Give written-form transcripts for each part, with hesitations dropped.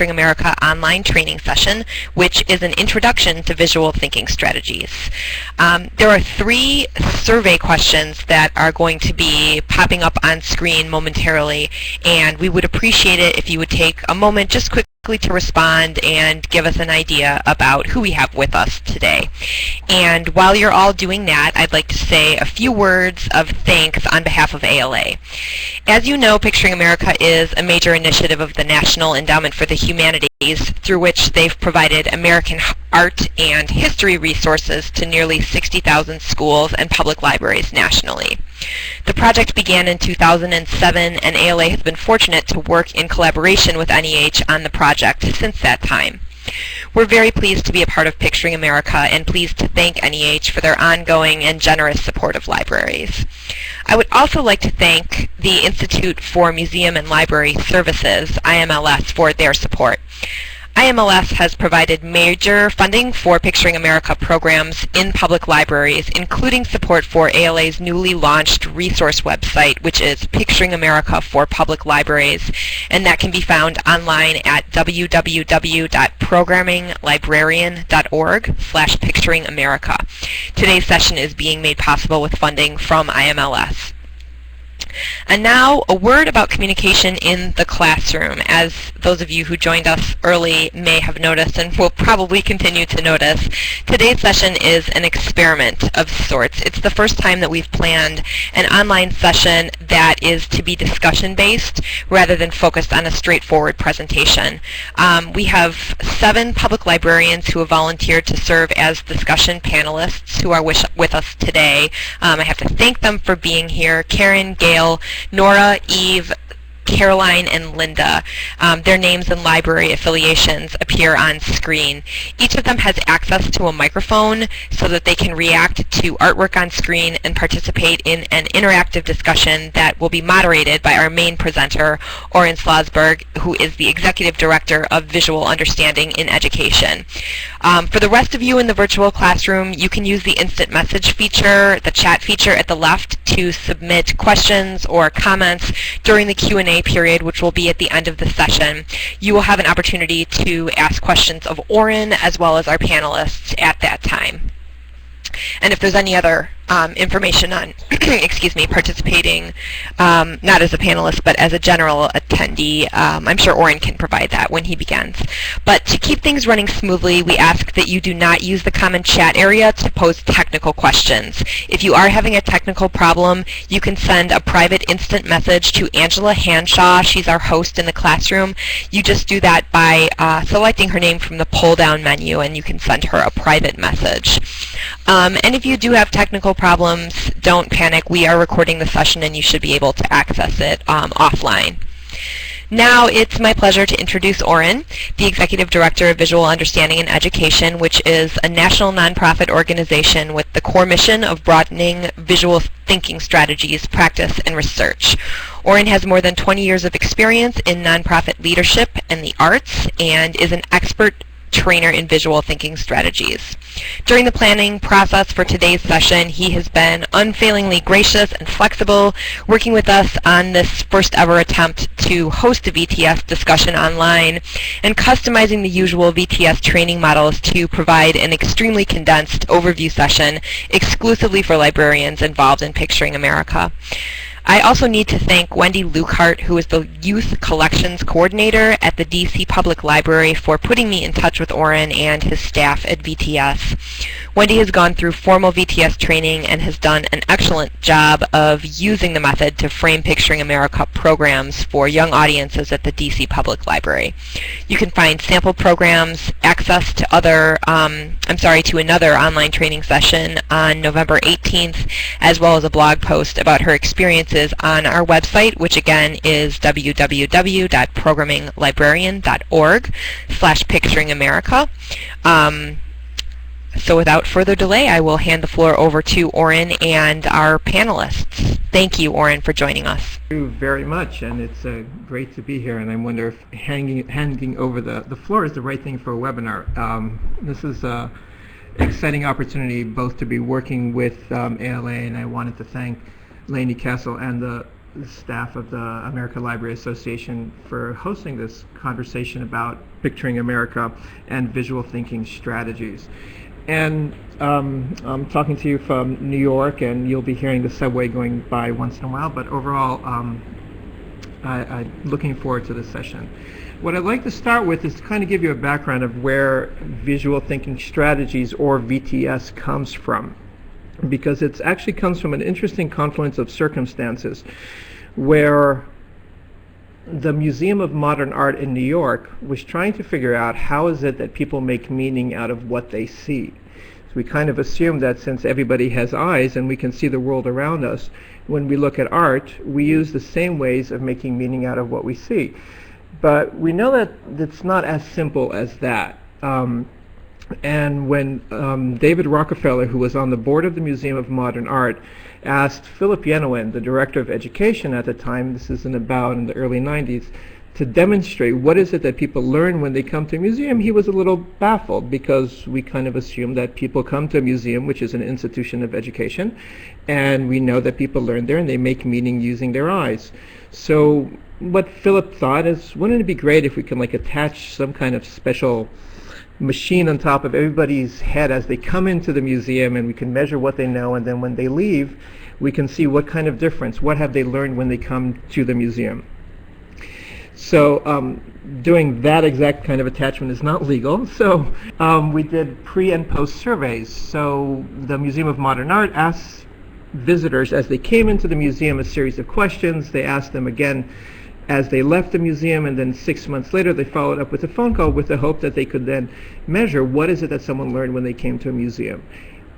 Picturing America online training session, which is an introduction to visual thinking strategies. There are 3 survey questions that are going to be popping up on screen momentarily, and we would appreciate it if you would take a moment just quickly to respond and give us an idea about who we have with us today. And while you're all doing that, I'd like to say a few words of thanks on behalf of ALA. As you know, Picturing America is a major initiative of the National Endowment for the Humanities, through which they've provided American art and history resources to nearly 60,000 schools and public libraries nationally. The project began in 2007, and ALA has been fortunate to work in collaboration with NEH on the project since that time. We're very pleased to be a part of Picturing America and pleased to thank NEH for their ongoing and generous support of libraries. I would also like to thank the Institute for Museum and Library Services, IMLS, for their support. IMLS has provided major funding for Picturing America programs in public libraries, including support for ALA's newly launched resource website, which is Picturing America for Public Libraries, and that can be found online at www.programminglibrarian.org/picturingamerica. Today's session is being made possible with funding from IMLS. And now, a word about communication in the classroom. As those of you who joined us early may have noticed and will probably continue to notice, today's session is an experiment of sorts. It's the first time that we've planned an online session that is to be discussion-based rather than focused on a straightforward presentation. We have 7 public librarians who have volunteered to serve as discussion panelists who are with us today. I have to thank them for being here. Karen, Gail, Nora, Eve, Caroline, and Linda. Their names and library affiliations appear on screen. Each of them has access to a microphone so that they can react to artwork on screen and participate in an interactive discussion that will be moderated by our main presenter, Oren Slozberg, who is the Executive Director of Visual Understanding in Education. For the rest of you in the virtual classroom, you can use the instant message feature, the chat feature at the left, to submit questions or comments during the Q&A period, which will be at the end of the session. You will have an opportunity to ask questions of Oren as well as our panelists at that time. And if there's any other information on excuse me, participating not as a panelist but as a general attendee, I'm sure Oren can provide that when he begins. But to keep things running smoothly, we ask that you do not use the common chat area to pose technical questions. If you are having a technical problem, you can send a private instant message to Angela Hanshaw. She's our host in the classroom. You just do that by selecting her name from the pull-down menu, and you can send her a private message. And if you do have technical problems, don't panic. We are recording the session and you should be able to access it offline. Now it's my pleasure to introduce Oren, the Executive Director of Visual Understanding in Education, which is a national nonprofit organization with the core mission of broadening visual thinking strategies, practice, and research. Oren has more than 20 years of experience in nonprofit leadership and the arts and is an expert trainer in visual thinking strategies. During the planning process for today's session, he has been unfailingly gracious and flexible, working with us on this first ever attempt to host a VTS discussion online and customizing the usual VTS training models to provide an extremely condensed overview session exclusively for librarians involved in Picturing America. I also need to thank Wendy Lukehart, who is the Youth Collections Coordinator at the DC Public Library, for putting me in touch with Oren and his staff at VTS. Wendy has gone through formal VTS training and has done an excellent job of using the method to frame Picturing America programs for young audiences at the DC Public Library. You can find sample programs, access to another online training session on November 18th, as well as a blog post about her experiences on our website, which again is www.programminglibrarian.org/picturingamerica. So without further delay, I will hand the floor over to Oren and our panelists. Thank you, Oren, for joining us. Thank you very much, and it's great to be here, and I wonder if handing over the floor is the right thing for a webinar. This is an exciting opportunity both to be working with ALA, and I wanted to thank Lainey Castle and the the staff of the American Library Association for hosting this conversation about picturing America and visual thinking strategies. And I'm talking to you from New York, and you'll be hearing the subway going by once in a while, but overall, I'm looking forward to this session. What I'd like to start with is to kind of give you a background of where visual thinking strategies, or VTS, comes from, because it actually comes from an interesting confluence of circumstances where the Museum of Modern Art in New York was trying to figure out how is it that people make meaning out of what they see. So we kind of assume that since everybody has eyes and we can see the world around us, when we look at art, we use the same ways of making meaning out of what we see. But we know that it's not as simple as that. And when David Rockefeller, who was on the board of the Museum of Modern Art, asked Philip Yenawine, the director of education at the time, this is in the early 90s, to demonstrate what is it that people learn when they come to a museum, he was a little baffled, because we kind of assume that people come to a museum, which is an institution of education, and we know that people learn there and they make meaning using their eyes. So what Philip thought is, wouldn't it be great if we can attach some kind of special machine on top of everybody's head as they come into the museum, and we can measure what they know, and then when they leave we can see what kind of difference, what have they learned when they come to the museum. So doing that exact kind of attachment is not legal, so we did pre and post surveys. So the Museum of Modern Art asked visitors as they came into the museum a series of questions. They asked them again as they left the museum, and then 6 months later they followed up with a phone call with the hope that they could then measure what is it that someone learned when they came to a museum.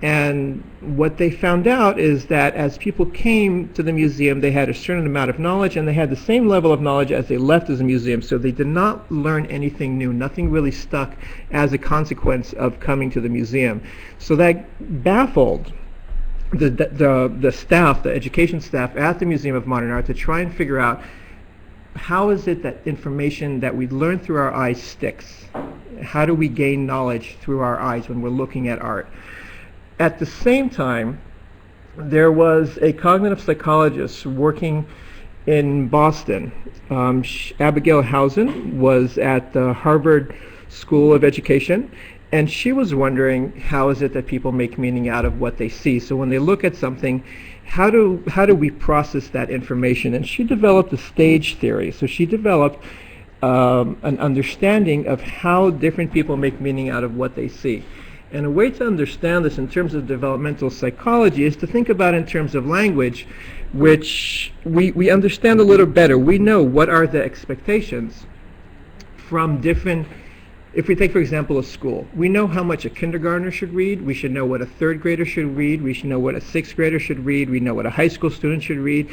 And what they found out is that as people came to the museum, they had a certain amount of knowledge, and they had the same level of knowledge as they left as a museum, so they did not learn anything new. Nothing really stuck as a consequence of coming to the museum. So that baffled the staff, the education staff at the Museum of Modern Art, to try and figure out how is it that information that we learn through our eyes sticks? How do we gain knowledge through our eyes when we're looking at art? At the same time, there was a cognitive psychologist working in Boston. Abigail Housen was at the Harvard School of Education, and she was wondering how is it that people make meaning out of what they see. So when they look at something, how do we process that information? And she developed a stage theory. So she developed an understanding of how different people make meaning out of what they see. And a way to understand this in terms of developmental psychology is to think about it in terms of language, which we understand a little better. We know what are the expectations from different. If we take, for example, a school, we know how much a kindergartner should read. We should know what a third grader should read. We should know what a sixth grader should read. We know what a high school student should read.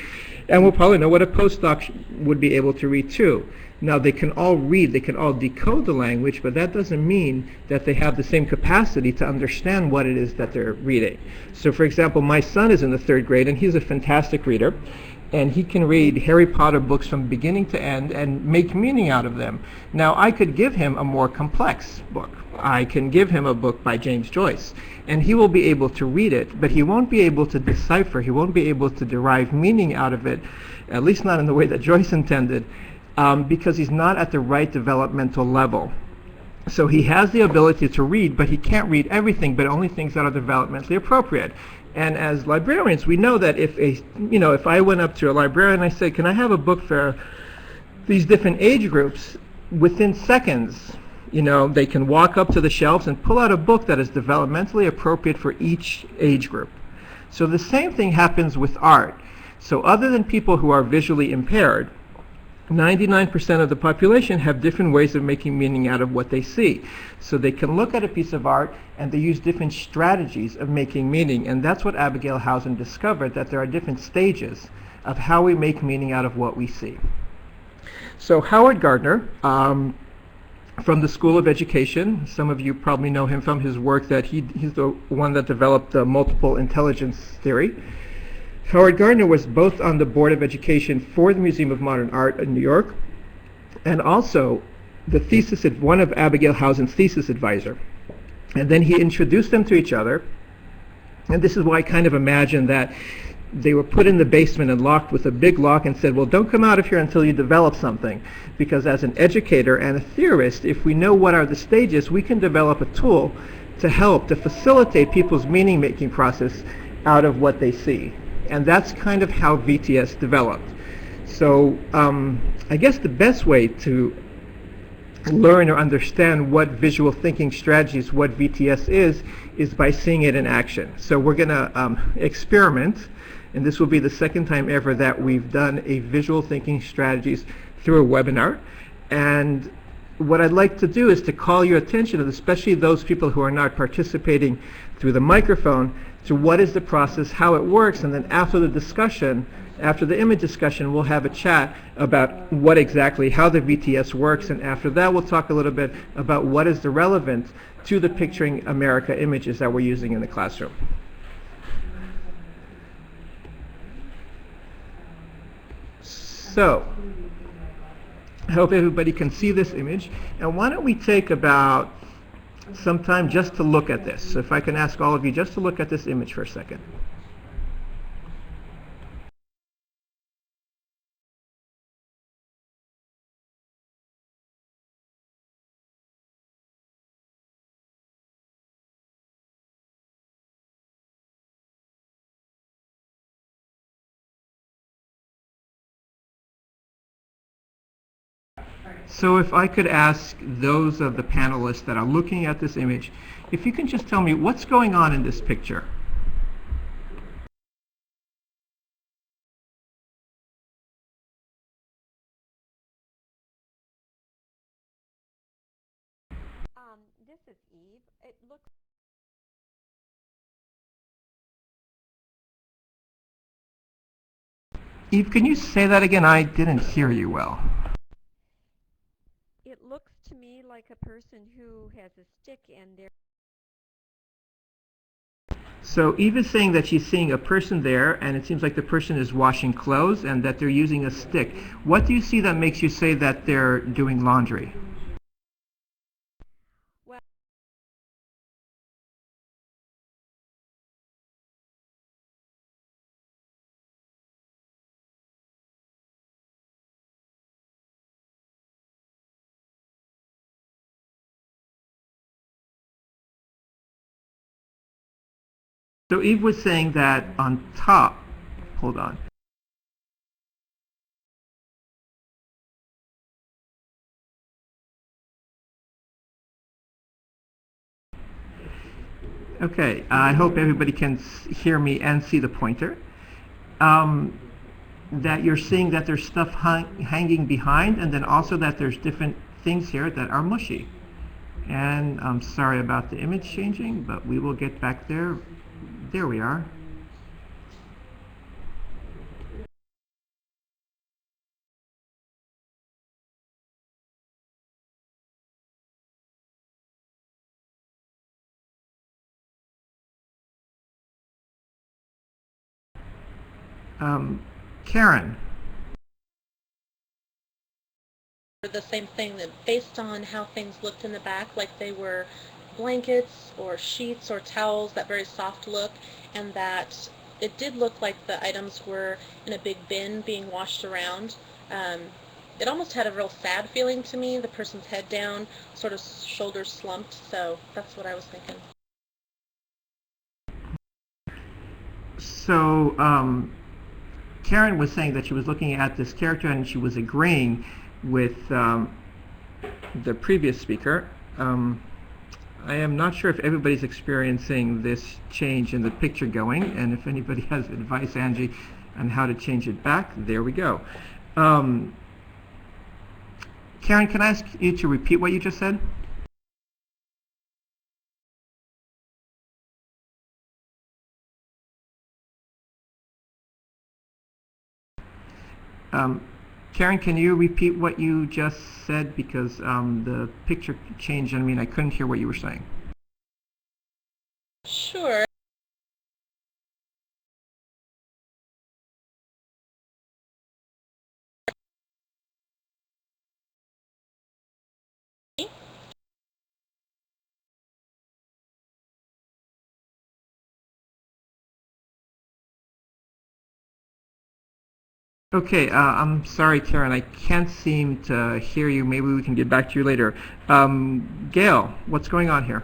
And we'll probably know what a postdoc would be able to read too. Now, they can all read, they can all decode the language, but that doesn't mean that they have the same capacity to understand what it is that they're reading. So, for example, my son is in the third grade, and he's a fantastic reader. And he can read Harry Potter books from beginning to end and make meaning out of them. Now, I could give him a more complex book. I can give him a book by James Joyce, and he will be able to read it, but he won't be able to decipher, he won't be able to derive meaning out of it, at least not in the way that Joyce intended, because he's not at the right developmental level. So he has the ability to read, but he can't read everything, but only things that are developmentally appropriate. And as librarians, we know that if I went up to a librarian and I said, can I have a book for these different age groups, within seconds, they can walk up to the shelves and pull out a book that is developmentally appropriate for each age group. So the same thing happens with art. So other than people who are visually impaired, 99% of the population have different ways of making meaning out of what they see. So they can look at a piece of art and they use different strategies of making meaning. And that's what Abigail Housen discovered, that there are different stages of how we make meaning out of what we see. So Howard Gardner, from the School of Education, some of you probably know him from his work that he's the one that developed the multiple intelligence theory. Howard Gardner was both on the Board of Education for the Museum of Modern Art in New York, and also one of Abigail Housen's thesis advisor. And then he introduced them to each other, and this is why I kind of imagine that they were put in the basement and locked with a big lock and said, well, don't come out of here until you develop something. Because as an educator and a theorist, if we know what are the stages, we can develop a tool to help, to facilitate people's meaning-making process out of what they see. And that's kind of how VTS developed. So I guess the best way to learn or understand what visual thinking strategies, what VTS is by seeing it in action. So we're going to experiment, and this will be the second time ever that we've done a visual thinking strategies through a webinar. And what I'd like to do is to call your attention, and especially those people who are not participating through the microphone, to what is the process, how it works, and then after the discussion, after the image discussion, we'll have a chat about what exactly, how the VTS works, and after that we'll talk a little bit about what is the relevant to the Picturing America images that we're using in the classroom. So, I hope everybody can see this image, and why don't we take about some time just to look at this. So if I can ask all of you just to look at this image for a second. So if I could ask those of the panelists that are looking at this image, if you can just tell me what's going on in this picture. This is Eve. It looks Eve, can you say that again? I didn't hear you well. It looks to me like a person who has a stick and they're... So Eve is saying that she's seeing a person there, and it seems like the person is washing clothes and that they're using a stick. What do you see that makes you say that they're doing laundry? Well, So Eve was saying that on top, hold on. Okay, I hope everybody can hear me and see the pointer. That you're seeing that there's stuff hanging behind, and then also that there's different things here that are mushy. And I'm sorry about the image changing, but we will get back there. There we are. Karen. The same thing, that based on how things looked in the back, like they were blankets or sheets or towels, that very soft look, and that it did look like the items were in a big bin being washed around. It almost had a real sad feeling to me, the person's head down, sort of shoulders slumped, so that's what I was thinking. So Karen was saying that she was looking at this character and she was agreeing with the previous speaker. I am not sure if everybody's experiencing this change in the picture going, and if anybody has advice, Angie, on how to change it back, there we go. Karen, can I ask you to repeat what you just said? Karen, can you repeat what you just said, because the picture changed? I mean, I couldn't hear what you were saying. Sure. Okay, I'm sorry, Karen. I can't seem to hear you. Maybe we can get back to you later. Gail, what's going on here?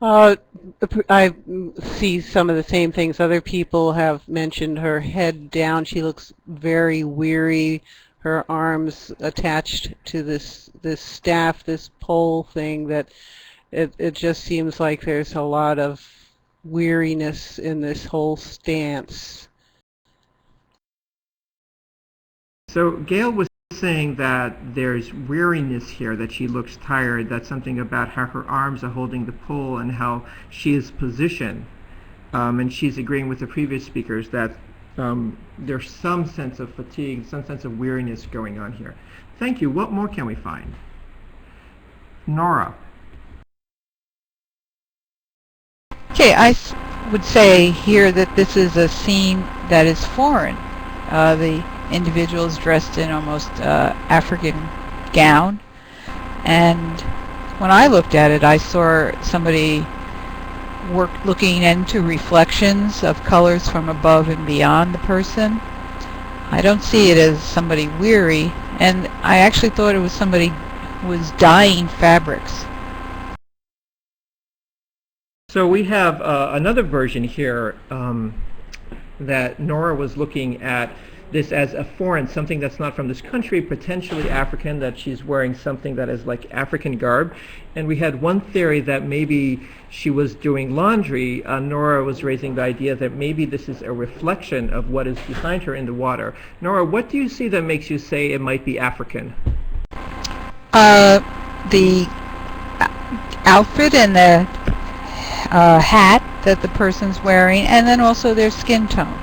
I see some of the same things other people have mentioned. Her head down, she looks very weary. Her arms attached to this staff, this pole thing, that it just seems like there's a lot of weariness in this whole stance. So Gail was saying that there's weariness here, that she looks tired. That's something about how her arms are holding the pole and how she is positioned. And she's agreeing with the previous speakers that there's some sense of fatigue, some sense of weariness going on here. Thank you. What more can we find? Nora. Okay, would say here that this is a scene that is foreign. The individual is dressed in almost African gown, and when I looked at it, I saw somebody looking into reflections of colors from above and beyond the person. I don't see it as somebody weary, and I actually thought it was somebody who was dyeing fabrics. So we have another version here that Nora was looking at this as a foreign, something that's not from this country, potentially African, that she's wearing something that is like African garb. And we had one theory that maybe she was doing laundry. Nora was raising the idea that maybe this is a reflection of what is behind her in the water. Nora, what do you see that makes you say it might be African? The outfit and the hat that the person's wearing, and then also their skin tone.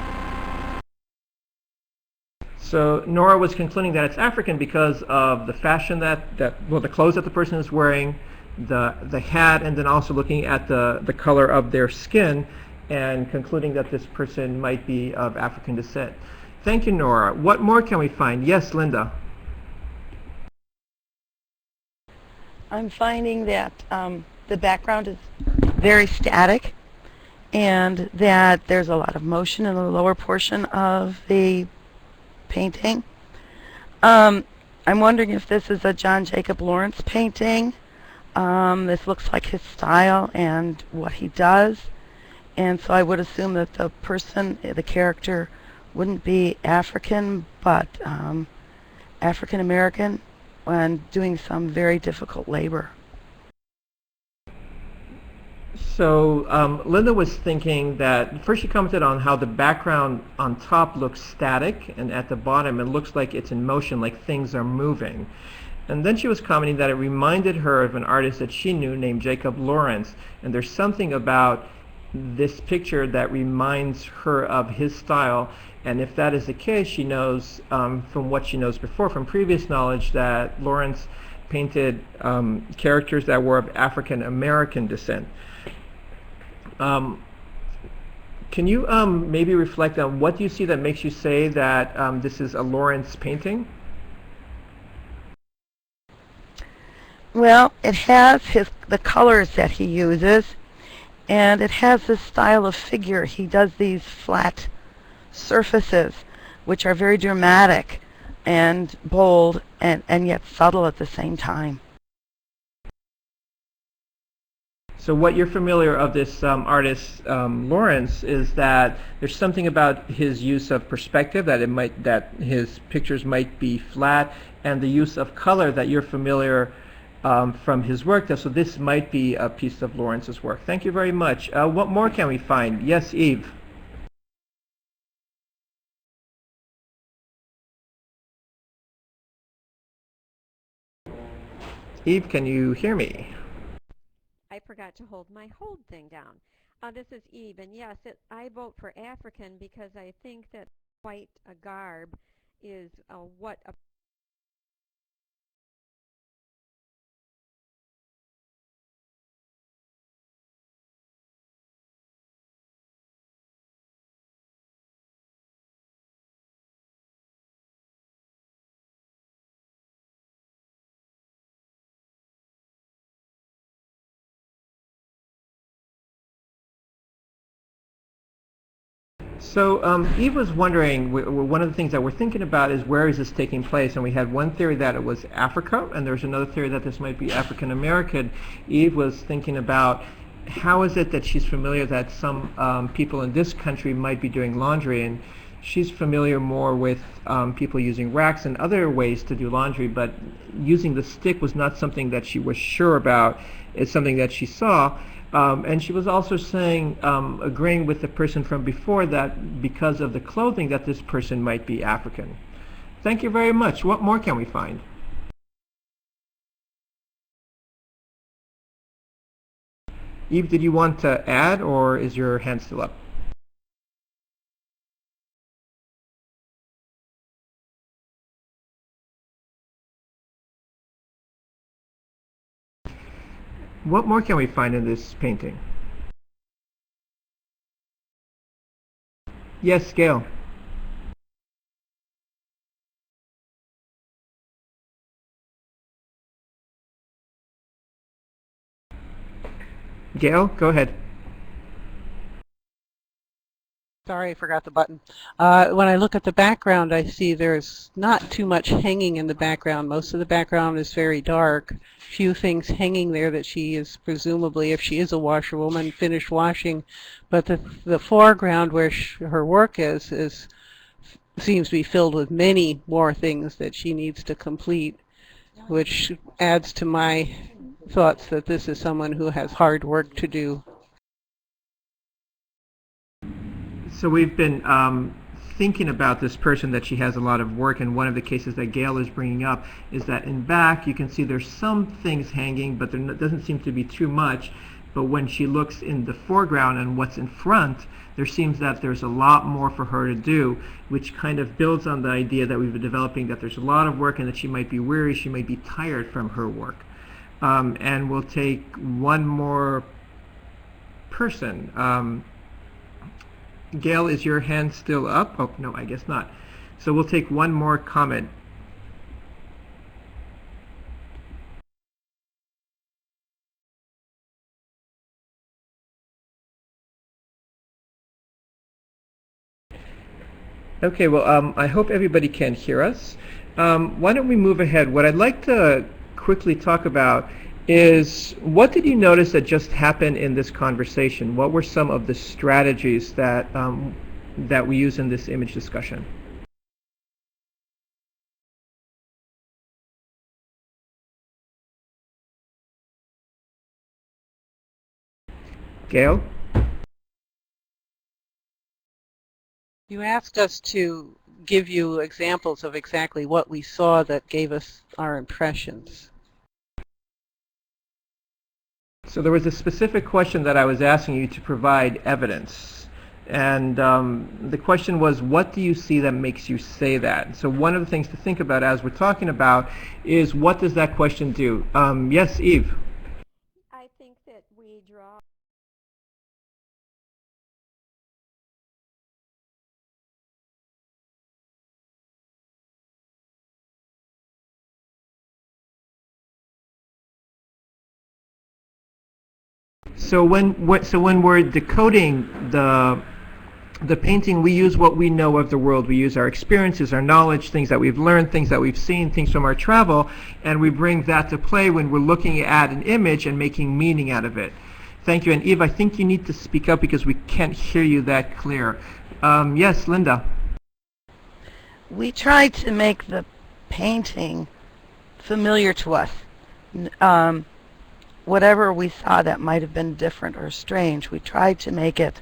So Nora was concluding that it's African because of the fashion well, the clothes that the person is wearing, the hat, and then also looking at the color of their skin and concluding that this person might be of African descent. Thank you, Nora. What more can we find? Yes, Linda. I'm finding that the background is very static and that there's a lot of motion in the lower portion of the painting. I'm wondering if this is a John Jacob Lawrence painting. This looks like his style and what he does, and so I would assume that the person, the character, wouldn't be African but African American and doing some very difficult labor. So Linda was thinking that, first she commented on how the background on top looks static, and at the bottom it looks like it's in motion, like things are moving. And then she was commenting that it reminded her of an artist that she knew named Jacob Lawrence, and there's something about this picture that reminds her of his style. And if that is the case, she knows from what she knows before, from previous knowledge, that Lawrence painted characters that were of African American descent. Can you maybe reflect on what do you see that makes you say that this is a Lawrence painting? Well, it has the colors that he uses, and it has this style of figure. He does these flat surfaces, which are very dramatic and bold and yet subtle at the same time. So what you're familiar of this artist Lawrence is that there's something about his use of perspective, that his pictures might be flat, and the use of color that you're familiar from his work. So this might be a piece of Lawrence's work. Thank you very much. What more can we find? Yes, Eve. Eve, can you hear me? I forgot to hold my hold thing down. This is Eve, and yes, I vote for African because I think that quite a garb is what a So Eve was wondering, one of the things that we're thinking about is where is this taking place? And we had one theory that it was Africa, and there's another theory that this might be African American. Eve was thinking about how is it that she's familiar that some people in this country might be doing laundry, and she's familiar more with people using racks and other ways to do laundry, but using the stick was not something that she was sure about. It's something that she saw. And she was also saying, agreeing with the person from before, that because of the clothing that this person might be African. Thank you very much. What more can we find? Eve, did you want to add, or is your hand still up? What more can we find in this painting? Yes, Gail. Gail, go ahead. Sorry, I forgot the button. When I look at the background, I see there's not too much hanging in the background. Most of the background is very dark. Few things hanging there that she is presumably, if she is a washerwoman, finished washing. But the foreground where her work is seems to be filled with many more things that she needs to complete, which adds to my thoughts that this is someone who has hard work to do. So we've been thinking about this person, that she has a lot of work, and one of the cases that Gail is bringing up is that in back you can see there's some things hanging, but there doesn't seem to be too much. But when she looks in the foreground and what's in front, there seems that there's a lot more for her to do, which kind of builds on the idea that we've been developing, that there's a lot of work and that she might be weary, she might be tired from her work. And we'll take one more person. Gail, is your hand still up? Oh, no, I guess not. So we'll take one more comment. Okay, well, I hope everybody can hear us. Why don't we move ahead? What I'd like to quickly talk about is, what did you notice that just happened in this conversation? What were some of the strategies that that we use in this image discussion? Gail? You asked us to give you examples of exactly what we saw that gave us our impressions. So there was a specific question that I was asking you to provide evidence. And the question was, what do you see that makes you say that? So one of the things to think about as we're talking about is, what does that question do? Yes, Eve? I think that we draw So when we're decoding the painting, we use what we know of the world. We use our experiences, our knowledge, things that we've learned, things that we've seen, things from our travel, and we bring that to play when we're looking at an image and making meaning out of it. Thank you. And Eve, I think you need to speak up because we can't hear you that clear. Yes, Linda. We tried to make the painting familiar to us. Whatever we saw that might have been different or strange, we tried to make it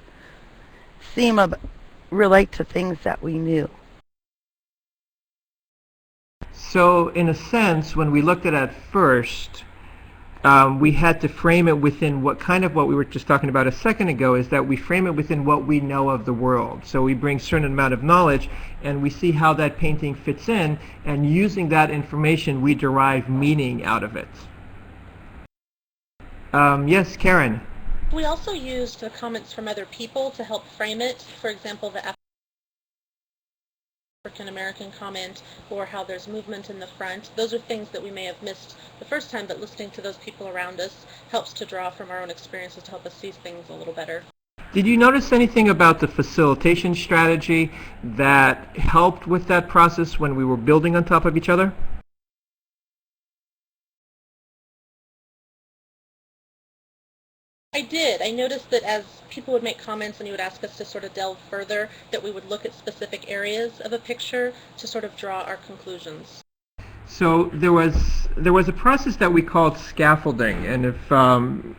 relate to things that we knew. So in a sense, when we looked at it first, we had to frame it within what we were just talking about a second ago, is that we frame it within what we know of the world. So we bring a certain amount of knowledge and we see how that painting fits in, and using that information we derive meaning out of it. Yes, Karen. We also used the comments from other people to help frame it. For example, the African American comment, or how there's movement in the front. Those are things that we may have missed the first time, but listening to those people around us helps to draw from our own experiences to help us see things a little better. Did you notice anything about the facilitation strategy that helped with that process when we were building on top of each other? I did. I noticed that as people would make comments and you would ask us to sort of delve further, that we would look at specific areas of a picture to sort of draw our conclusions. So there was a process that we called scaffolding, and if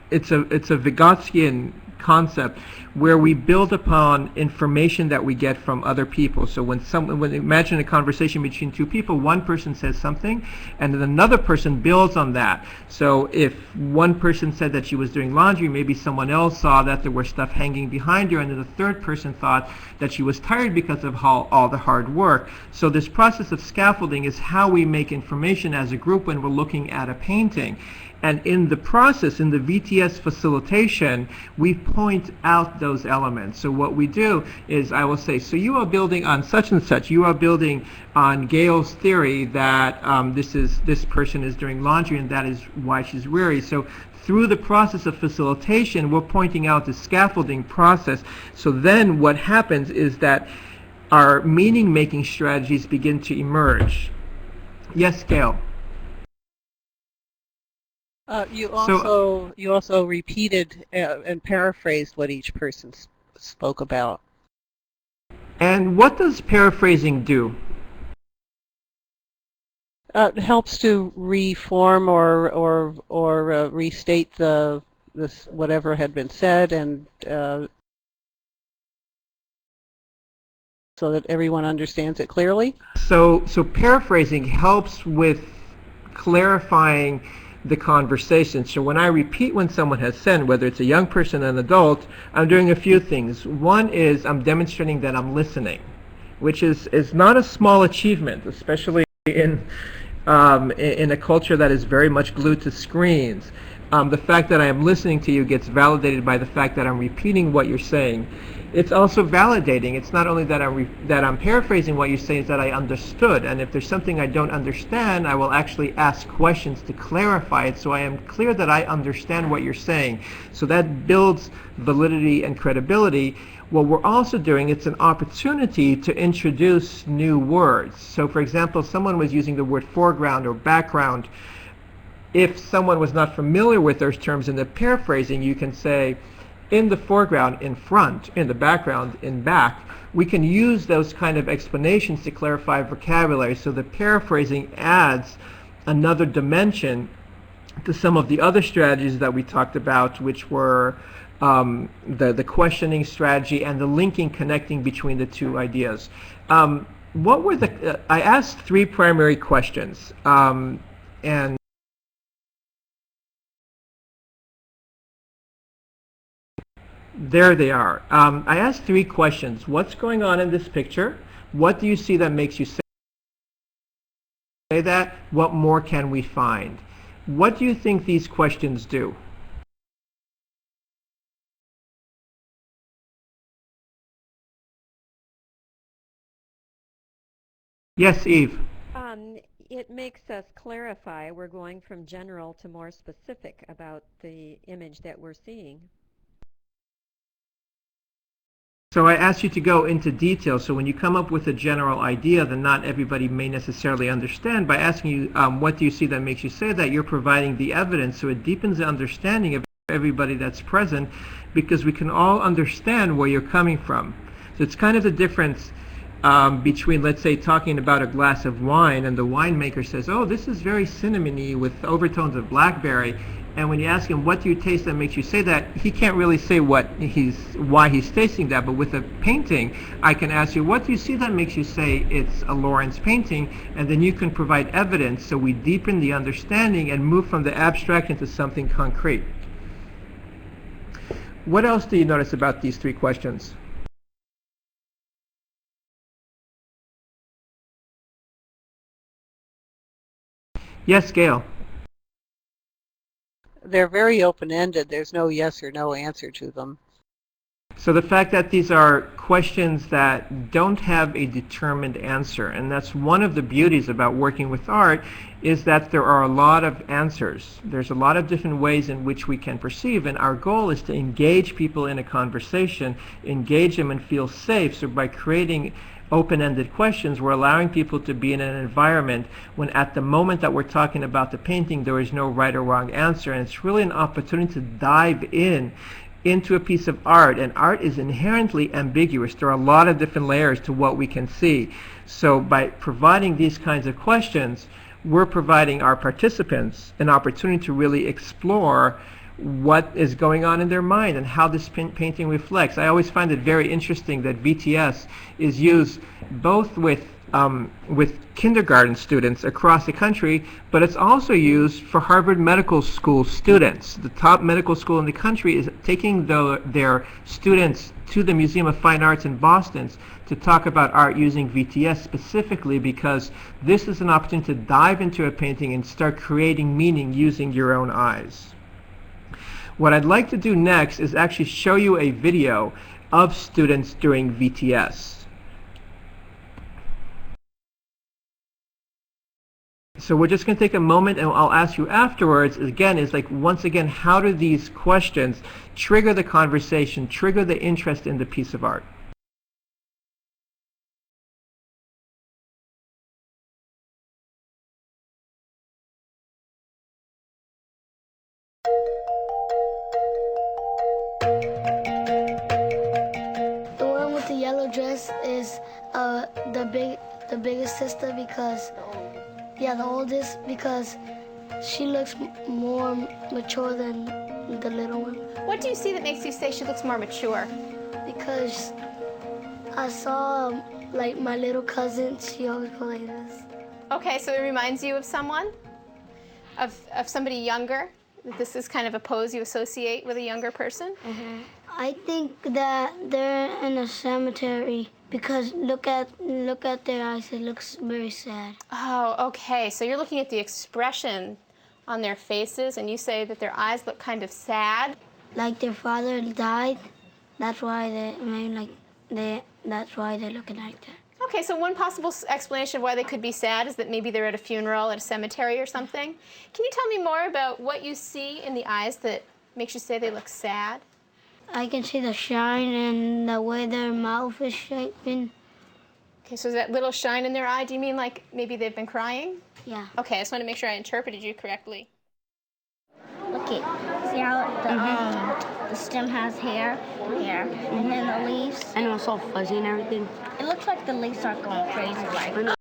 it's a Vygotskian concept where we build upon information that we get from other people. So when imagine a conversation between two people, one person says something and then another person builds on that. So if one person said that she was doing laundry, maybe someone else saw that there was stuff hanging behind her, and then the third person thought that she was tired because of all the hard work. So this process of scaffolding is how we make information as a group when we're looking at a painting. And in the process, in the VTS facilitation, we point out those elements. So what we do is I will say, so you are building on such and such. You are building on Gail's theory that this person is doing laundry and that is why she's weary. So through the process of facilitation, we're pointing out the scaffolding process. So then what happens is that our meaning-making strategies begin to emerge. Yes, Gail? You also repeated and paraphrased what each person spoke about. And what does paraphrasing do? It helps to reform or restate this whatever had been said, and so that everyone understands it clearly. So paraphrasing helps with clarifying the conversation. So when I repeat when someone has said, whether it's a young person or an adult, I'm doing a few things. One is I'm demonstrating that I'm listening, which is not a small achievement, especially in a culture that is very much glued to screens. The fact that I am listening to you gets validated by the fact that I'm repeating what you're saying. It's also validating. It's not only that I'm paraphrasing what you say, it's that I understood. And if there's something I don't understand, I will actually ask questions to clarify it so I am clear that I understand what you're saying. So that builds validity and credibility. What we're also doing, it's an opportunity to introduce new words. So for example, someone was using the word foreground or background. If someone was not familiar with those terms in the paraphrasing, you can say, in the foreground, in front, in the background, in back. We can use those kind of explanations to clarify vocabulary. So the paraphrasing adds another dimension to some of the other strategies that we talked about, which were the questioning strategy and the linking, connecting between the two ideas. What were I asked 3 primary questions, and there they are. I asked 3 questions. What's going on in this picture? What do you see that makes you say that? What more can we find? What do you think these questions do? Yes, Eve. It makes us clarify. We're going from general to more specific about the image that we're seeing. So I asked you to go into detail, so when you come up with a general idea that not everybody may necessarily understand, by asking you what do you see that makes you say that, you're providing the evidence, so it deepens the understanding of everybody that's present, because we can all understand where you're coming from. So it's kind of the difference between, let's say, talking about a glass of wine and the winemaker says, oh, this is very cinnamony with overtones of blackberry. And when you ask him, what do you taste that makes you say that, he can't really say why he's tasting that. But with a painting, I can ask you, what do you see that makes you say it's a Lawrence painting? And then you can provide evidence, so we deepen the understanding and move from the abstract into something concrete. What else do you notice about these 3 questions? Yes, Gail. They're very open-ended. There's no yes or no answer to them. So the fact that these are questions that don't have a determined answer, and that's one of the beauties about working with art, is that there are a lot of answers. There's a lot of different ways in which we can perceive, and our goal is to engage people in a conversation, engage them and feel safe. So by creating open-ended questions, we're allowing people to be in an environment when at the moment that we're talking about the painting, there is no right or wrong answer, and it's really an opportunity to dive into a piece of art, and art is inherently ambiguous. There are a lot of different layers to what we can see. So by providing these kinds of questions, we're providing our participants an opportunity to really explore what is going on in their mind and how this painting reflects. I always find it very interesting that VTS is used both with kindergarten students across the country, but it's also used for Harvard Medical School students. The top medical school in the country is taking their students to the Museum of Fine Arts in Boston to talk about art using VTS specifically because this is an opportunity to dive into a painting and start creating meaning using your own eyes. What I'd like to do next is actually show you a video of students doing VTS. So we're just going to take a moment, and I'll ask you afterwards, again, is like, once again, how do these questions trigger the conversation, trigger the interest in the piece of art? The one with the yellow dress is the biggest sister because, yeah, the oldest, because she looks more mature than the little one. What do you see that makes you say she looks more mature? Because I saw, like, my little cousin, she always goes like this. Okay, so it reminds you of someone? Of somebody younger? This is kind of a pose you associate with a younger person? Mm-hmm. I think that they're in a cemetery because look at their eyes, it looks very sad. Oh, okay, so you're looking at the expression on their faces and you say that their eyes look kind of sad? Like their father died, that's why that's why they're looking like that. Okay, so one possible explanation of why they could be sad is that maybe they're at a funeral, at a cemetery or something. Can you tell me more about what you see in the eyes that makes you say they look sad? I can see the shine and the way their mouth is shaping. Okay, so is that little shine in their eye, do you mean like maybe they've been crying? Yeah. Okay, I just want to make sure I interpreted you correctly. Look it. See how the stem has hair here, and then the leaves. And it was all fuzzy and everything. It looks like the leaves are going crazy, like.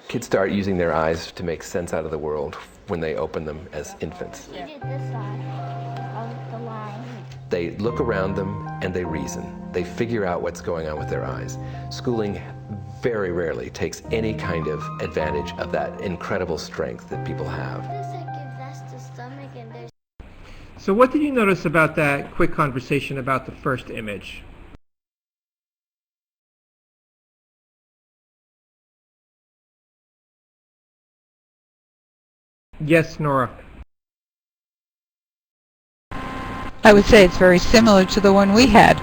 Kids start using their eyes to make sense out of the world when they open them as infants. You did this side of the line. They look around them and they reason. They figure out what's going on with their eyes. Schooling very rarely takes any kind of advantage of that incredible strength that people have. So what did you notice about that quick conversation about the first image? Yes, Nora. I would say it's very similar to the one we had.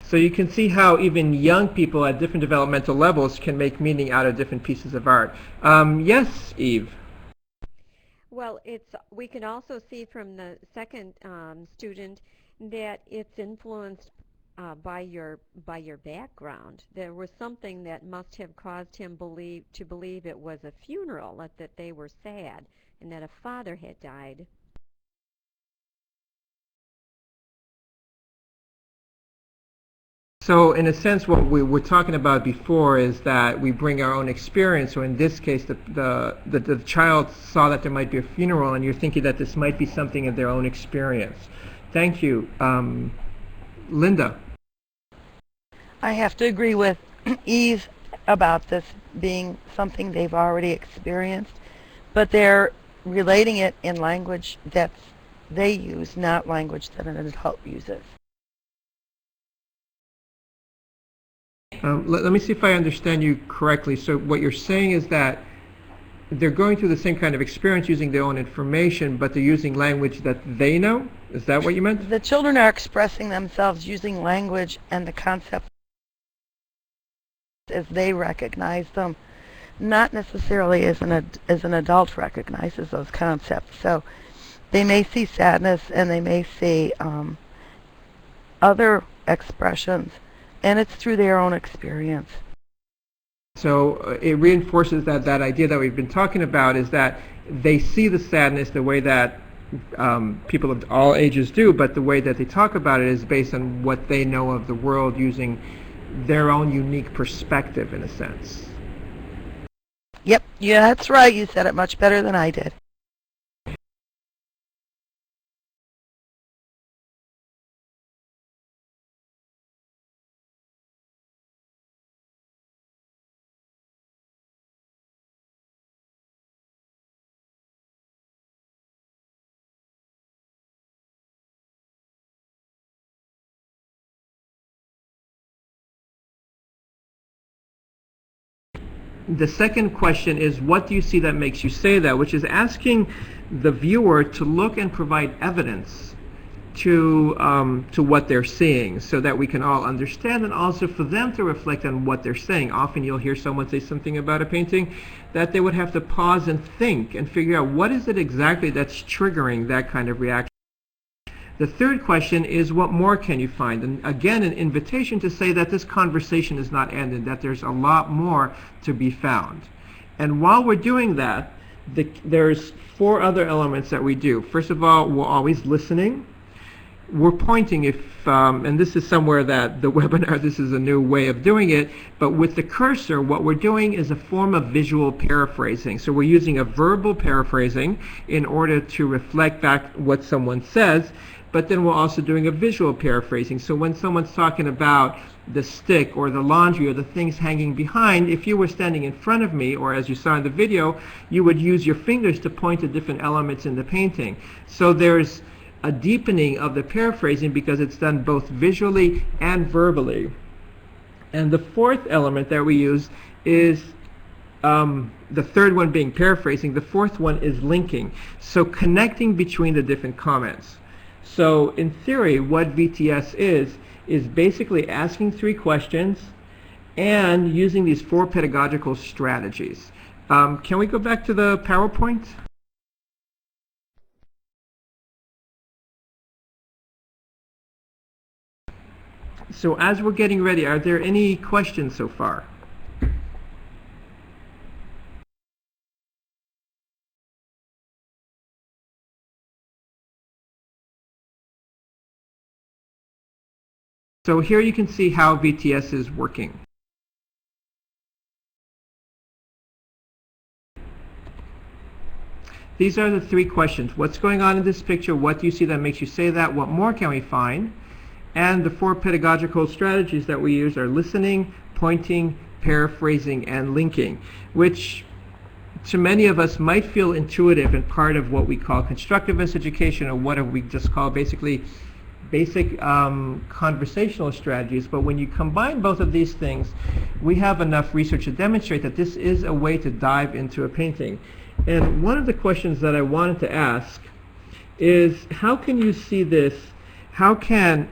So you can see how even young people at different developmental levels can make meaning out of different pieces of art. Yes, Eve. Well, we can also see from the second student that it's influenced by your background. There was something that must have caused him to believe it was a funeral, that they were sad, and that a father had died. So in a sense, what we were talking about before is that we bring our own experience. So in this case, the child saw that there might be a funeral, and you're thinking that this might be something in their own experience. Thank you. Linda. I have to agree with Eve about this being something they've already experienced, but they're relating it in language that they use, not language that an adult uses. Let me see if I understand you correctly. So what you're saying is that they're going through the same kind of experience using their own information, but they're using language that they know? Is that what you meant? The children are expressing themselves using language and the concepts as they recognize them, not necessarily as an adult recognizes those concepts. So they may see sadness and they may see other expressions, and it's through their own experience. So it reinforces that idea that we've been talking about, is that they see the sadness the way that people of all ages do, but the way that they talk about it is based on what they know of the world, using their own unique perspective, in a sense. Yep, yeah, that's right. You said it much better than I did. The second question is, what do you see that makes you say that? Which is asking the viewer to look and provide evidence to what they're seeing, so that we can all understand, and also for them to reflect on what they're saying. Often you'll hear someone say something about a painting that they would have to pause and think and figure out what is it exactly that's triggering that kind of reaction. The third question is, what more can you find? And again, an invitation to say that this conversation is not ended, that there's a lot more to be found. And while we're doing that, there's 4 other elements that we do. First of all, we're always listening. We're pointing, and this is somewhere that the webinar, this is a new way of doing it, but with the cursor, what we're doing is a form of visual paraphrasing. So we're using a verbal paraphrasing in order to reflect back what someone says, but then we're also doing a visual paraphrasing. So when someone's talking about the stick or the laundry or the things hanging behind, if you were standing in front of me, or as you saw in the video, you would use your fingers to point to different elements in the painting. So there's a deepening of the paraphrasing because it's done both visually and verbally. And the fourth element that we use is, the third one being paraphrasing, the fourth one is linking. So connecting between the different comments. So in theory, what VTS is basically asking 3 questions and using these 4 pedagogical strategies. Can we go back to the PowerPoint? So as we're getting ready, are there any questions so far? So here you can see how VTS is working. These are the 3 questions. What's going on in this picture? What do you see that makes you say that? What more can we find? And the 4 pedagogical strategies that we use are listening, pointing, paraphrasing, and linking, which to many of us might feel intuitive and part of what we call constructivist education, or what we just call basically basic conversational strategies. But when you combine both of these things, we have enough research to demonstrate that this is a way to dive into a painting. And one of the questions that I wanted to ask is, how can you see this? How can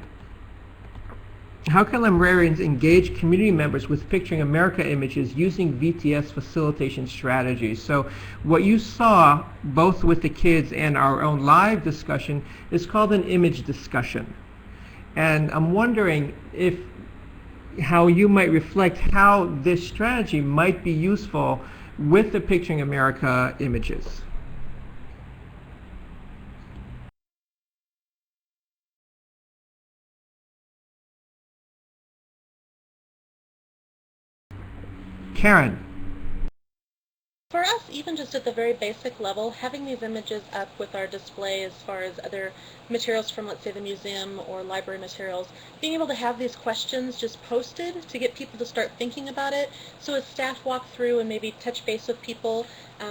librarians engage community members with Picturing America images using VTS facilitation strategies? So what you saw, both with the kids and our own live discussion, is called an image discussion. And I'm wondering how you might reflect how this strategy might be useful with the Picturing America images. Karen. For us, even just at the very basic level, having these images up with our display as far as other materials from, let's say, the museum or library materials, being able to have these questions just posted to get people to start thinking about it. So as staff walk through and maybe touch base with people,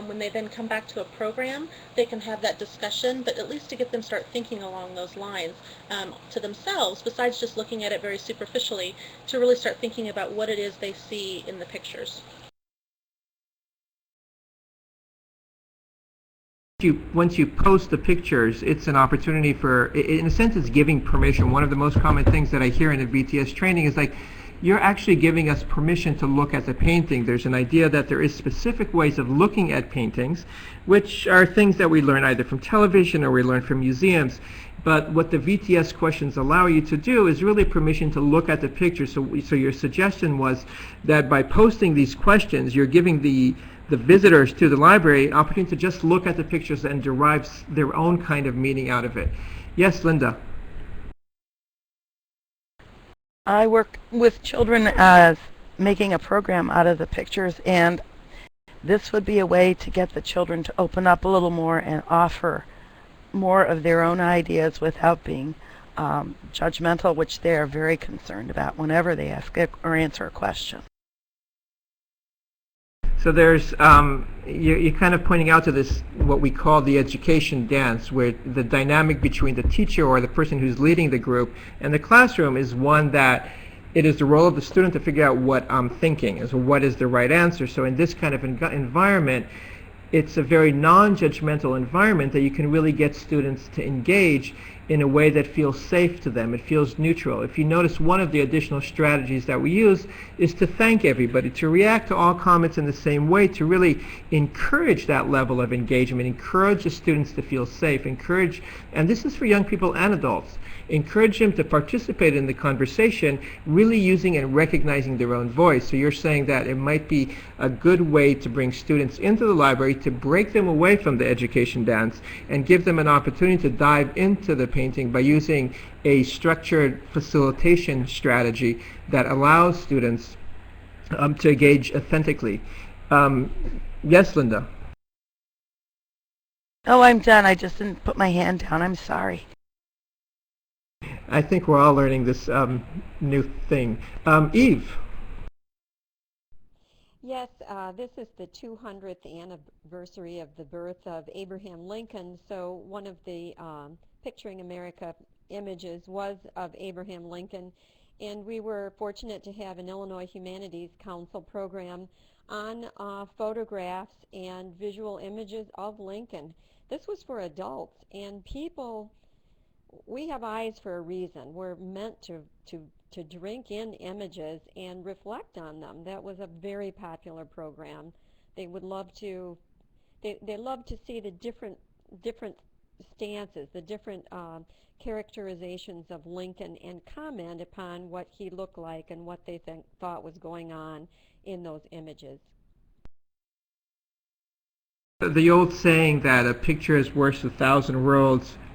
when they then come back to a program, they can have that discussion, but at least to get them start thinking along those lines to themselves, besides just looking at it very superficially, to really start thinking about what it is they see in the pictures. once you post the pictures, it's an opportunity for, in a sense, it's giving permission. One of the most common things that I hear in the VTS training is like, you're actually giving us permission to look at the painting. There's an idea that there is specific ways of looking at paintings, which are things that we learn either from television or we learn from museums. But what the VTS questions allow you to do is really permission to look at the picture. So your suggestion was that by posting these questions, you're giving the visitors to the library an opportunity to just look at the pictures and derive their own kind of meaning out of it. Yes, Linda? I work with children making a program out of the pictures, and this would be a way to get the children to open up a little more and offer more of their own ideas without being judgmental, which they are very concerned about whenever they ask or answer a question. So there's, you're kind of pointing out to this, what we call the education dance, where the dynamic between the teacher or the person who's leading the group and the classroom is one that it is the role of the student to figure out what I'm thinking, so what is the right answer. So in this kind of environment, it's a very non-judgmental environment that you can really get students to engage in a way that feels safe to them. It feels neutral. If you notice, one of the additional strategies that we use is to thank everybody, to react to all comments in the same way, to really encourage that level of engagement, encourage the students to feel safe, and this is for young people and adults, encourage them to participate in the conversation, really using and recognizing their own voice. So you're saying that it might be a good way to bring students into the library, to break them away from the education dance and give them an opportunity to dive into the painting by using a structured facilitation strategy that allows students to engage authentically. Yes, Linda? Oh, I'm done. I just didn't put my hand down. I'm sorry. I think we're all learning this new thing. Eve? Yes, this is the 200th anniversary of the birth of Abraham Lincoln, so one of the Picturing America images was of Abraham Lincoln, and we were fortunate to have an Illinois Humanities Council program on photographs and visual images of Lincoln. This was for adults, and people, we have eyes for a reason. We're meant to drink in images and reflect on them. That was a very popular program. They would love to, they love to see the different stances, the different characterizations of Lincoln, and comment upon what he looked like and what they thought was going on in those images. The old saying that a picture is worth 1,000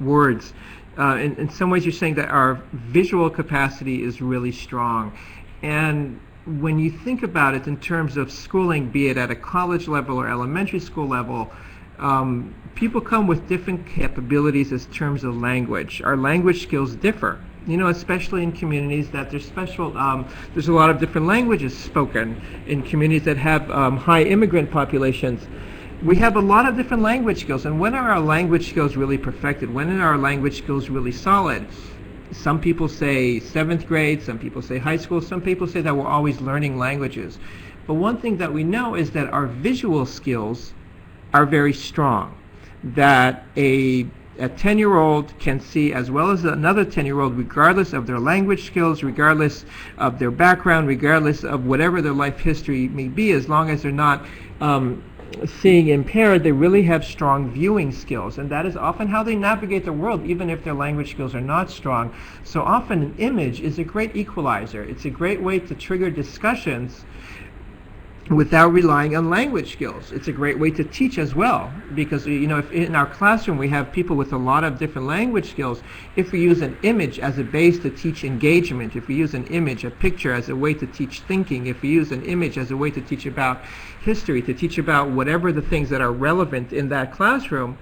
words. In some ways you're saying that our visual capacity is really strong. And when you think about it in terms of schooling, be it at a college level or elementary school level, people come with different capabilities in terms of language. Our language skills differ, especially in communities that there's there's a lot of different languages spoken in communities that have high immigrant populations. We have a lot of different language skills, and when are our language skills really perfected? When are our language skills really solid? Some people say 7th grade, some people say high school, some people say that we're always learning languages. But one thing that we know is that our visual skills are very strong, that a 10-year-old can see as well as another 10-year-old, regardless of their language skills, regardless of their background, regardless of whatever their life history may be, as long as they're not seeing impaired, they really have strong viewing skills, and that is often how they navigate the world, even if their language skills are not strong. So often an image is a great equalizer. It's a great way to trigger discussions without relying on language skills. It's a great way to teach as well, because if in our classroom we have people with a lot of different language skills, if we use an image as a base to teach engagement, if we use an image, a picture, as a way to teach thinking, if we use an image as a way to teach about history, to teach about whatever the things that are relevant in that classroom,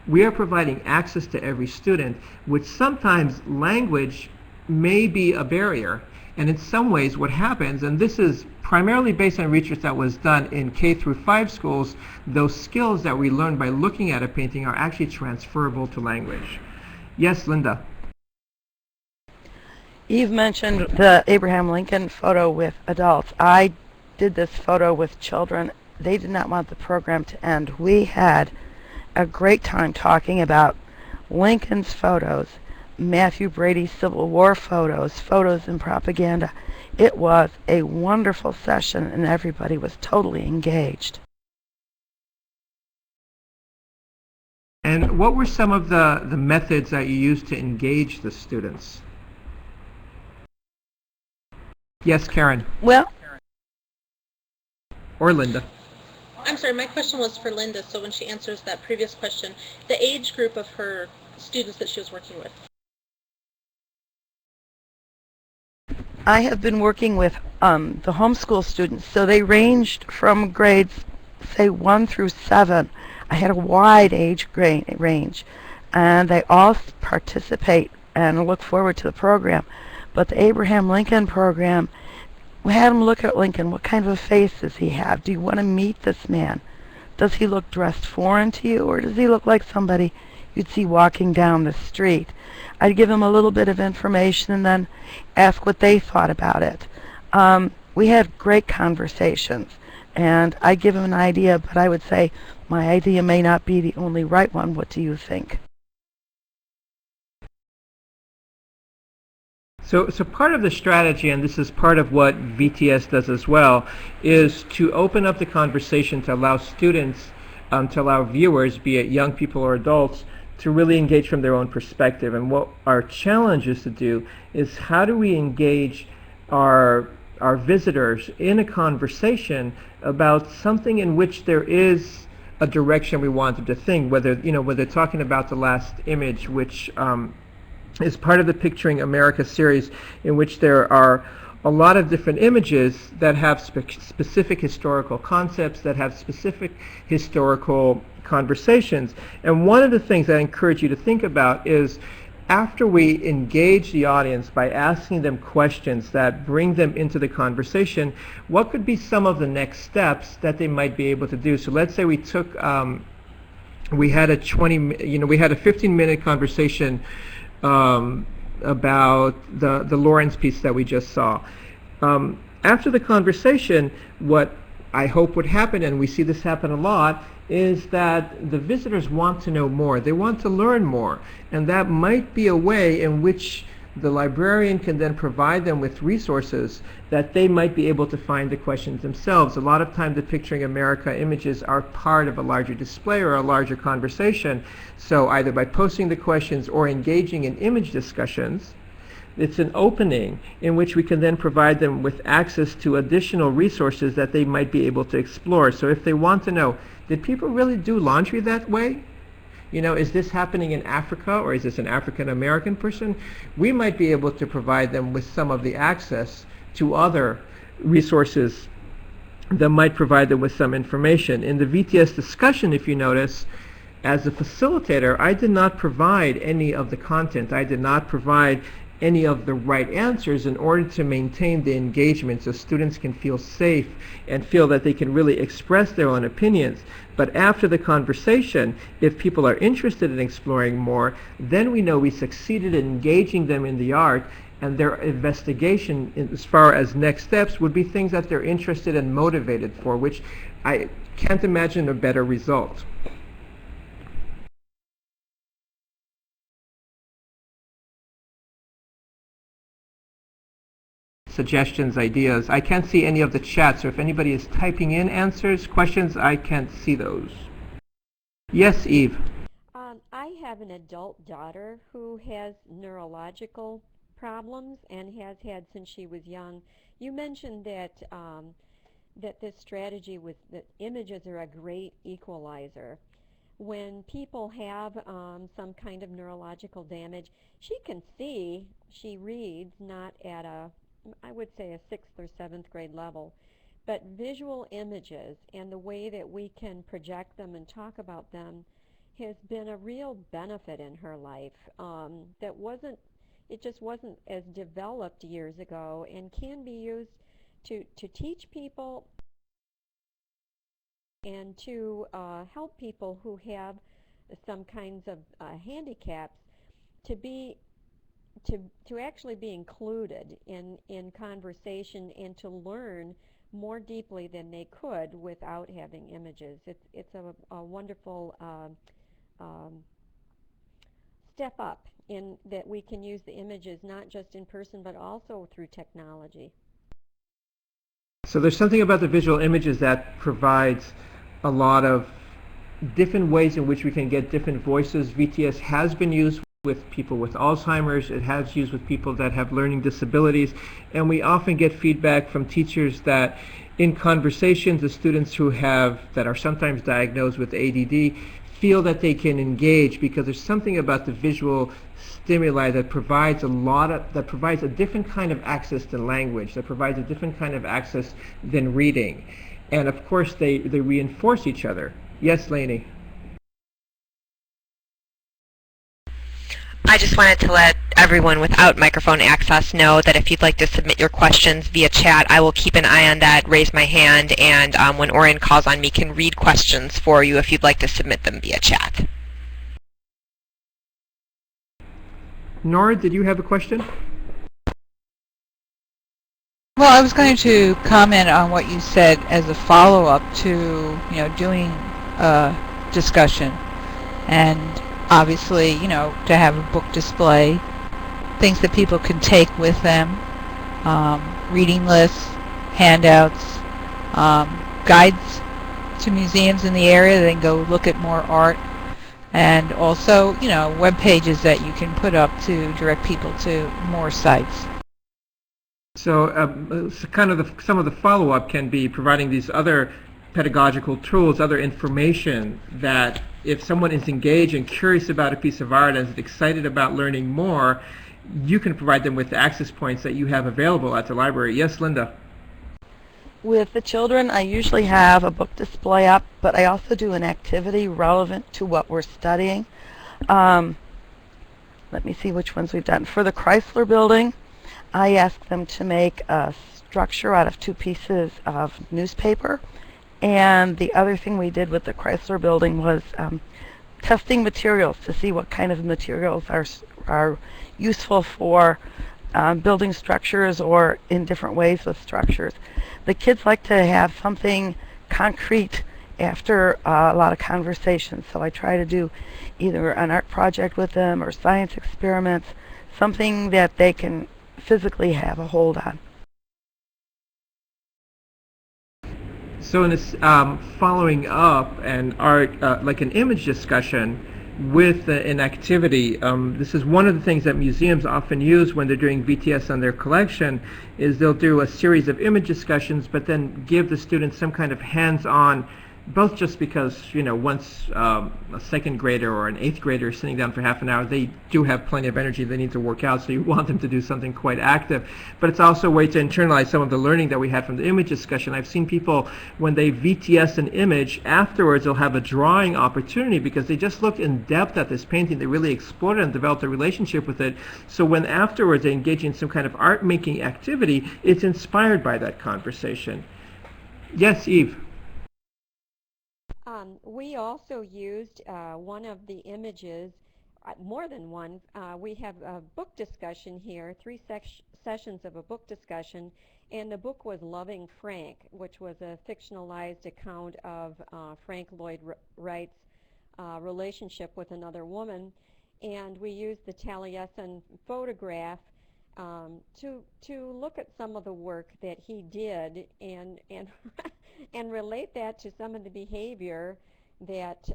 we are providing access to every student, which sometimes language may be a barrier. And in some ways what happens, and this is primarily based on research that was done in K-5 schools, those skills that we learn by looking at a painting are actually transferable to language. Yes, Linda? Eve mentioned the Abraham Lincoln photo with adults. I did this photo with children. They did not want the program to end. We had a great time talking about Lincoln's photos, Matthew Brady's Civil War photos, photos and propaganda. It was a wonderful session, and everybody was totally engaged. And what were some of the methods that you used to engage the students? Yes, Karen. Well, or Linda. I'm sorry, my question was for Linda, so when she answers that previous question, the age group of her students that she was working with. I have been working with the homeschool students, so they ranged from grades, say, 1 through 7. I had a wide age range, and they all participate and look forward to the program. But the Abraham Lincoln program, we had them look at Lincoln. What kind of a face does he have? Do you want to meet this man? Does he look dressed foreign to you, or does he look like somebody you'd see walking down the street? I'd give them a little bit of information and then ask what they thought about it. We had great conversations, and I'd give them an idea, but I would say, my idea may not be the only right one. What do you think? So part of the strategy, and this is part of what VTS does as well, is to open up the conversation to allow students, to allow viewers, be it young people or adults, to really engage from their own perspective. And what our challenge is to do is, how do we engage our visitors in a conversation about something in which there is a direction we want them to think, whether they're talking about the last image, which is part of the Picturing America series, in which there are a lot of different images that have specific historical concepts, that have specific historical conversations. And one of the things I encourage you to think about is, after we engage the audience by asking them questions that bring them into the conversation, what could be some of the next steps that they might be able to do? So let's say we took, we had a 15-minute conversation about the Lawrence piece that we just saw. After the conversation, what I hope would happen, and we see this happen a lot, is that the visitors want to know more. They want to learn more. And that might be a way in which the librarian can then provide them with resources that they might be able to find the questions themselves. A lot of times the Picturing America images are part of a larger display or a larger conversation. So either by posting the questions or engaging in image discussions, it's an opening in which we can then provide them with access to additional resources that they might be able to explore. So if they want to know, did people really do laundry that way? Is this happening in Africa, or is this an African American person? We might be able to provide them with some of the access to other resources that might provide them with some information. In the VTS discussion, if you notice, as a facilitator, I did not provide any of the content. I did not provide any of the right answers in order to maintain the engagement, so students can feel safe and feel that they can really express their own opinions. But after the conversation, if people are interested in exploring more, then we know we succeeded in engaging them in the art, and their investigation as far as next steps would be things that they're interested and motivated for, which I can't imagine a better result. Suggestions, ideas. I can't see any of the chat, so if anybody is typing in answers, questions, I can't see those. Yes, Eve. I have an adult daughter who has neurological problems and has had since she was young. You mentioned that that this strategy with the images are a great equalizer. When people have some kind of neurological damage, she can see, she reads, not at I would say a 6th or 7th grade level, but visual images and the way that we can project them and talk about them has been a real benefit in her life. It just wasn't as developed years ago, and can be used to teach people and to help people who have some kinds of handicaps to actually be included in conversation and to learn more deeply than they could without having images. It's a wonderful step up in that we can use the images not just in person but also through technology. So there's something about the visual images that provides a lot of different ways in which we can get different voices. VTS has been used with people with Alzheimer's. It has used with people that have learning disabilities. And we often get feedback from teachers that in conversations, the students that are sometimes diagnosed with ADD feel that they can engage because there's something about the visual stimuli that provides a different kind of access to language, that provides a different kind of access than reading. And of course they reinforce each other. Yes, Lainey? I just wanted to let everyone without microphone access know that if you'd like to submit your questions via chat, I will keep an eye on that, raise my hand, and when Oren calls on me, can read questions for you if you'd like to submit them via chat. Nora, did you have a question? Well, I was going to comment on what you said as a follow-up to, doing a discussion, and obviously, to have a book display, things that people can take with them, reading lists, handouts, guides to museums in the area. They can go look at more art, and also, web pages that you can put up to direct people to more sites. So, some of the follow-up can be providing these other pedagogical tools, other information that if someone is engaged and curious about a piece of art and is excited about learning more, you can provide them with the access points that you have available at the library. Yes, Linda? With the children, I usually have a book display up, but I also do an activity relevant to what we're studying. Let me see which ones we've done. For the Chrysler Building, I asked them to make a structure out of 2 pieces of newspaper. And the other thing we did with the Chrysler Building was testing materials to see what kind of materials are useful for building structures or in different ways with structures. The kids like to have something concrete after a lot of conversations, so I try to do either an art project with them or science experiments, something that they can physically have a hold on. So in this following up an art, like an image discussion with an activity, this is one of the things that museums often use when they're doing VTS on their collection, is they'll do a series of image discussions but then give the students some kind of hands-on, both just because, once a second grader or an 8th grader is sitting down for half an hour, they do have plenty of energy they need to work out, so you want them to do something quite active. But it's also a way to internalize some of the learning that we had from the image discussion. I've seen people, when they VTS an image, afterwards they'll have a drawing opportunity because they just looked in depth at this painting. They really explored it and developed a relationship with it. So when afterwards they engage in some kind of art-making activity, it's inspired by that conversation. Yes, Eve? We also used one of the images, more than one. We have a book discussion here, 3 sessions of a book discussion, and the book was Loving Frank, which was a fictionalized account of Frank Lloyd Wright's relationship with another woman, and we used the Taliesin photograph to look at some of the work that he did and and relate that to some of the behavior that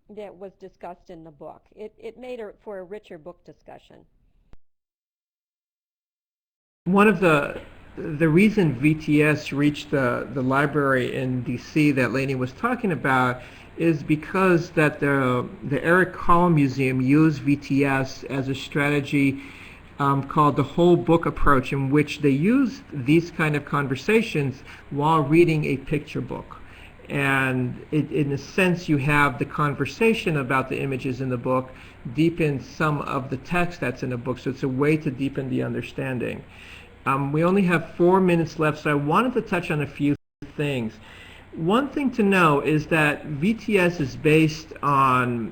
that was discussed in the book. It made for a richer book discussion. One of the reason VTS reached the library in DC that Lainey was talking about is because that the Eric Collin Museum used VTS as a strategy called the whole book approach, in which they use these kind of conversations while reading a picture book. And in a sense, you have the conversation about the images in the book deepen some of the text that's in the book, so it's a way to deepen the understanding. We only have 4 minutes left, so I wanted to touch on a few things. One thing to know is that VTS is based on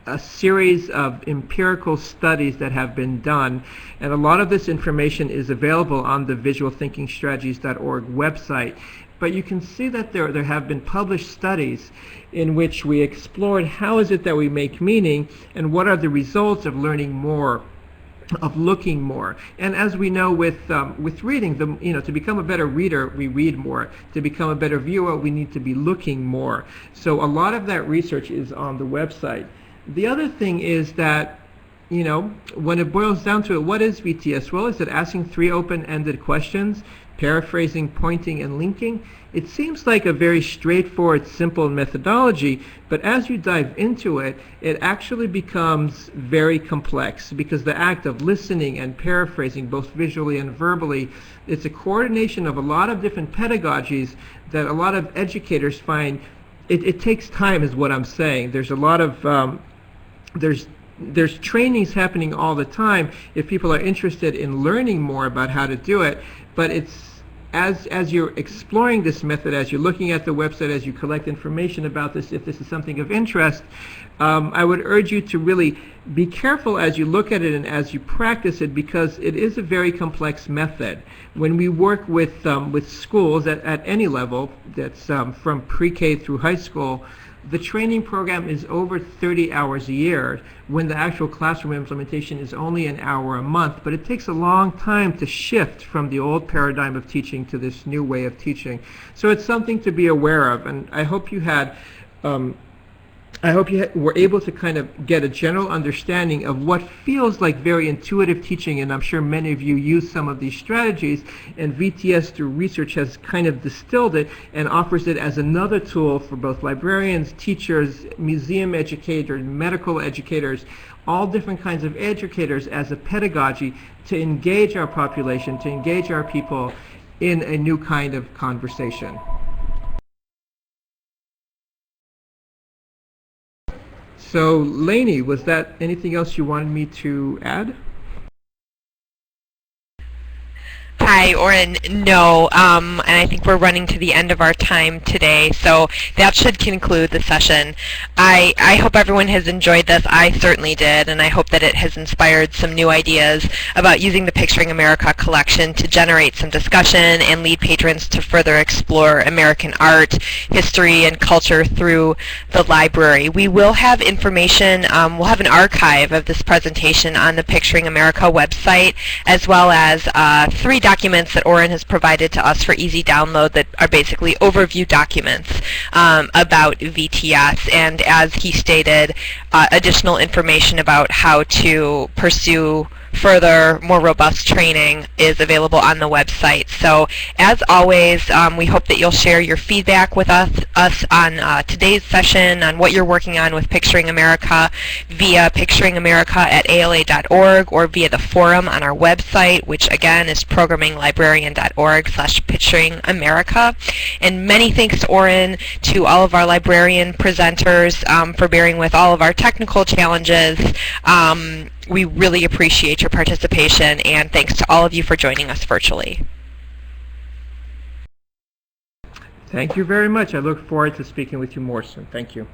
a series of empirical studies that have been done, and a lot of this information is available on the visualthinkingstrategies.org website. but you can see that there have been published studies in which we explored how is it that we make meaning and what are the results of learning more, of looking more. And as we know with reading, to become a better reader, we read more. To become a better viewer, we need to be looking more. So a lot of that research is on the website. The other thing is that, when it boils down to it, what is VTS? Well, is it asking 3 open-ended questions, paraphrasing, pointing, and linking? It seems like a very straightforward, simple methodology, but as you dive into it, it actually becomes very complex, because the act of listening and paraphrasing, both visually and verbally, it's a coordination of a lot of different pedagogies that a lot of educators find it takes time, is what I'm saying. There's a lot of there's trainings happening all the time if people are interested in learning more about how to do it, but it's as you're exploring this method, as you're looking at the website, as you collect information about this, if this is something of interest, I would urge you to really be careful as you look at it and as you practice it, because it is a very complex method. When we work with schools at any level, that's from pre-K through high school, the training program is over 30 hours a year, when the actual classroom implementation is only an hour a month. But it takes a long time to shift from the old paradigm of teaching to this new way of teaching. So it's something to be aware of, and I hope you had were able to kind of get a general understanding of what feels like very intuitive teaching, and I'm sure many of you use some of these strategies, and VTS through research has kind of distilled it and offers it as another tool for both librarians, teachers, museum educators, medical educators, all different kinds of educators, as a pedagogy to engage our population, to engage our people in a new kind of conversation. So, Lainey, was that anything else you wanted me to add? Hi, Oren. No, and I think we're running to the end of our time today, so that should conclude the session. I hope everyone has enjoyed this. I certainly did, and I hope that it has inspired some new ideas about using the Picturing America collection to generate some discussion and lead patrons to further explore American art, history, and culture through the library. We will have information, we'll have an archive of this presentation on the Picturing America website, as well as 3 documents that Oren has provided to us for easy download that are basically overview documents about VTS, and as he stated, additional information about how to pursue further, more robust training is available on the website. So, as always, we hope that you'll share your feedback with us on today's session, on what you're working on with Picturing America via picturingamerica@ala.org or via the forum on our website, which again is programminglibrarian.org/picturingamerica. And many thanks to Oren, to all of our librarian presenters for bearing with all of our technical challenges. We really appreciate your participation, and thanks to all of you for joining us virtually. Thank you very much. I look forward to speaking with you more soon. Thank you.